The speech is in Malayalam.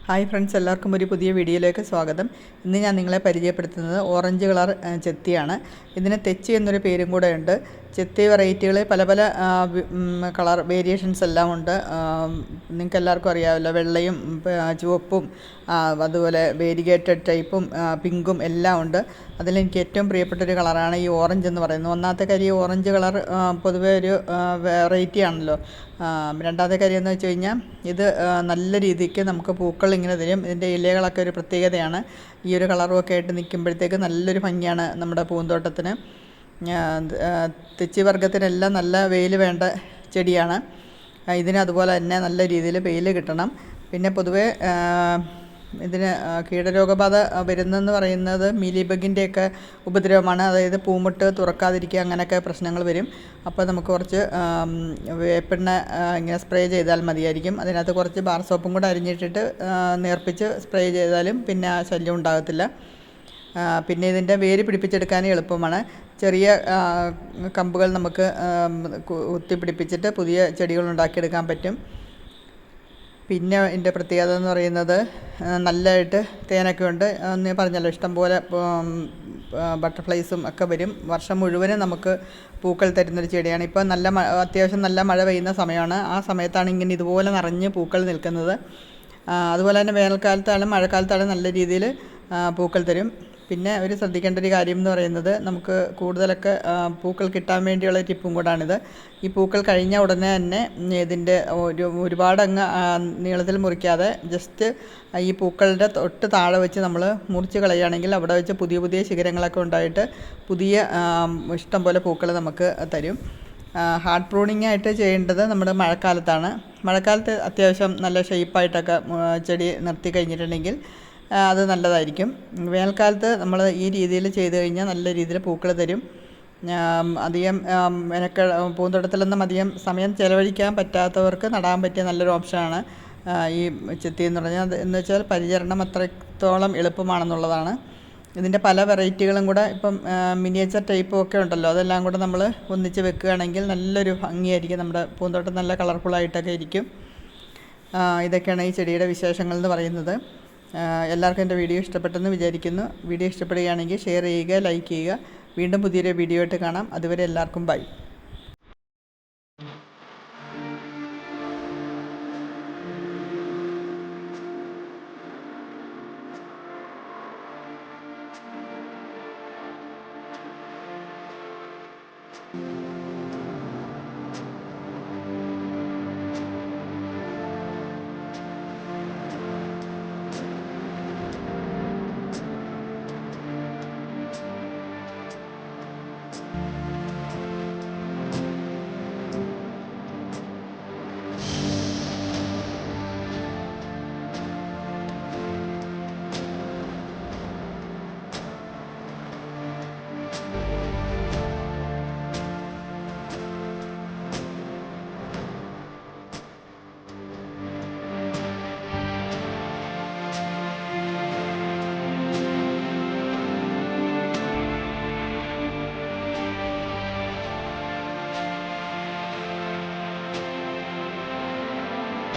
ഹായ് ഫ്രണ്ട്സ്, എല്ലാവർക്കും ഒരു പുതിയ വീഡിയോയിലേക്ക് സ്വാഗതം. ഇന്ന് ഞാൻ നിങ്ങളെ പരിചയപ്പെടുത്തുന്നത് ഓറഞ്ച് കളർ ചെത്തിയാണ്. ഇതിന് തെച്ചി എന്നൊരു പേരും കൂടെ ഉണ്ട്. ചെത്തി വെറൈറ്റികൾ പല പല കളർ വേരിയേഷൻസ് എല്ലാം ഉണ്ട്. നിങ്ങൾക്ക് എല്ലാവർക്കും അറിയാമല്ലോ, വെള്ളയും ചുവപ്പും അതുപോലെ വേരിഗേറ്റഡ് ടൈപ്പും പിങ്കും എല്ലാം ഉണ്ട്. അതിലെനിക്ക് ഏറ്റവും പ്രിയപ്പെട്ടൊരു കളറാണ് ഈ ഓറഞ്ച് എന്ന് പറയുന്നത്. ഒന്നാമത്തെ കാര്യം, ഓറഞ്ച് കളർ പൊതുവേ ഒരു വെറൈറ്റി ആണല്ലോ. രണ്ടാമത്തെ കാര്യം എന്ന് വെച്ച് കഴിഞ്ഞാൽ, ഇത് നല്ല രീതിക്ക് നമുക്ക് പൂക്കൾ ഇങ്ങനെ തരും. ഇതിൻ്റെ ഇലകളൊക്കെ ഒരു പ്രത്യേകതയാണ്. ഈ ഒരു കളറും ഒക്കെ ആയിട്ട് നിൽക്കുമ്പോഴത്തേക്ക് നല്ലൊരു ഭംഗിയാണ് നമ്മുടെ പൂന്തോട്ടത്തിന്. തെച്ചി വർഗ്ഗത്തിനെല്ലാം നല്ല വെയിൽ വേണ്ട ചെടിയാണ്. ഇതിന് അതുപോലെ തന്നെ നല്ല രീതിയിൽ വെയിൽ കിട്ടണം. പിന്നെ പൊതുവേ ഇതിന് കീടരോഗബാധ വരുന്നതെന്ന് പറയുന്നത് മീലിബഗിൻ്റെയൊക്കെ ഉപദ്രവമാണ്. അതായത് പൂമുട്ട് തുറക്കാതിരിക്കുക, അങ്ങനെയൊക്കെ പ്രശ്നങ്ങൾ വരും. അപ്പോൾ നമുക്ക് കുറച്ച് വേപ്പെണ്ണ ഇങ്ങനെ സ്പ്രേ ചെയ്താൽ മതിയായിരിക്കും. അതിനകത്ത് കുറച്ച് ബാർ സോപ്പും കൂടെ അരിഞ്ഞിട്ടിട്ട് നേർപ്പിച്ച് സ്പ്രേ ചെയ്താലും പിന്നെ ശല്യം ഉണ്ടാകത്തില്ല. പിന്നെ ഇതിൻ്റെ വേര് പിടിപ്പിച്ചെടുക്കാനും എളുപ്പമാണ്. ചെറിയ കമ്പുകൾ നമുക്ക് കുത്തിപ്പിടിപ്പിച്ചിട്ട് പുതിയ ചെടികൾ ഉണ്ടാക്കിയെടുക്കാൻ പറ്റും. പിന്നെ ഇതിൻ്റെ പ്രത്യേകത എന്ന് പറയുന്നത്, നല്ലതായിട്ട് തേനൊക്കെ ഉണ്ട്. ഞാൻ പറഞ്ഞല്ലോ, ഇഷ്ടംപോലെ ബട്ടർഫ്ലൈസും ഒക്കെ വരും. വർഷം മുഴുവനും നമുക്ക് പൂക്കൾ തരുന്നൊരു ചെടിയാണ്. ഇപ്പോൾ അത്യാവശ്യം നല്ല മഴ പെയ്യുന്ന സമയമാണ്. ആ സമയത്താണ് ഇങ്ങനെ ഇതുപോലെ നിറഞ്ഞ് പൂക്കൾ നിൽക്കുന്നത്. അതുപോലെ തന്നെ വേനൽക്കാലത്തായാലും മഴക്കാലത്തായാലും നല്ല രീതിയിൽ പൂക്കൾ തരും. പിന്നെ ഒരു ശ്രദ്ധിക്കേണ്ട ഒരു കാര്യം എന്ന് പറയുന്നത്, നമുക്ക് കൂടുതലൊക്കെ പൂക്കൾ കിട്ടാൻ വേണ്ടിയുള്ള ടിപ്പും കൂടാണിത്. ഈ പൂക്കൾ കഴിഞ്ഞ ഉടനെ തന്നെ ഇതിൻ്റെ ഒരുപാടങ്ങ് നീളത്തിൽ മുറിക്കാതെ ജസ്റ്റ് ഈ പൂക്കളുടെ തൊട്ട് താഴെ വെച്ച് നമ്മൾ മുറിച്ച് കളയുകയാണെങ്കിൽ അവിടെ വെച്ച് പുതിയ പുതിയ ശിഖരങ്ങളൊക്കെ ഉണ്ടായിട്ട് പുതിയ ഇഷ്ടം പോലെ പൂക്കൾ നമുക്ക് തരും. ഹാർഡ് പ്രൂണിങ് ആയിട്ട് ചെയ്യേണ്ടത് നമ്മുടെ മഴക്കാലത്താണ്. മഴക്കാലത്ത് അത്യാവശ്യം നല്ല ഷേപ്പായിട്ടൊക്കെ ചെടി നിർത്തി കഴിഞ്ഞിട്ടുണ്ടെങ്കിൽ അത് നല്ലതായിരിക്കും. വേനൽക്കാലത്ത് നമ്മൾ ഈ രീതിയിൽ ചെയ്ത് കഴിഞ്ഞാൽ നല്ല രീതിയിൽ പൂക്കൾ തരും. അധികം പൂന്തോട്ടത്തിലൊന്നും അധികം സമയം ചിലവഴിക്കാൻ പറ്റാത്തവർക്ക് നടാൻ പറ്റിയ നല്ലൊരു ഓപ്ഷനാണ് ഈ ചെത്തി എന്ന് പറഞ്ഞാൽ. എന്ന് വെച്ചാൽ പരിചരണം അത്രത്തോളം എളുപ്പമാണെന്നുള്ളതാണ്. ഇതിൻ്റെ പല വെറൈറ്റികളും കൂടെ ഇപ്പം മിനിയേച്ചർ ടൈപ്പും ഒക്കെ ഉണ്ടല്ലോ. അതെല്ലാം കൂടെ നമ്മൾ ഒന്നിച്ച് വെക്കുകയാണെങ്കിൽ നല്ലൊരു ഭംഗിയായിരിക്കും. നമ്മുടെ പൂന്തോട്ടം നല്ല കളർഫുള്ളായിട്ടൊക്കെ ഇരിക്കും. ഇതൊക്കെയാണ് ഈ ചെടിയുടെ വിശേഷങ്ങൾ എന്ന് പറയുന്നത്. എല്ലാവർക്കും എൻ്റെ വീഡിയോ ഇഷ്ടപ്പെട്ടെന്ന് വിചാരിക്കുന്നു. വീഡിയോ ഇഷ്ടപ്പെടുകയാണെങ്കിൽ ഷെയർ ചെയ്യുക, ലൈക്ക് ചെയ്യുക. വീണ്ടും പുതിയൊരു വീഡിയോ ആയിട്ട് കാണാം. അതുവരെ എല്ലാവർക്കും ബൈ.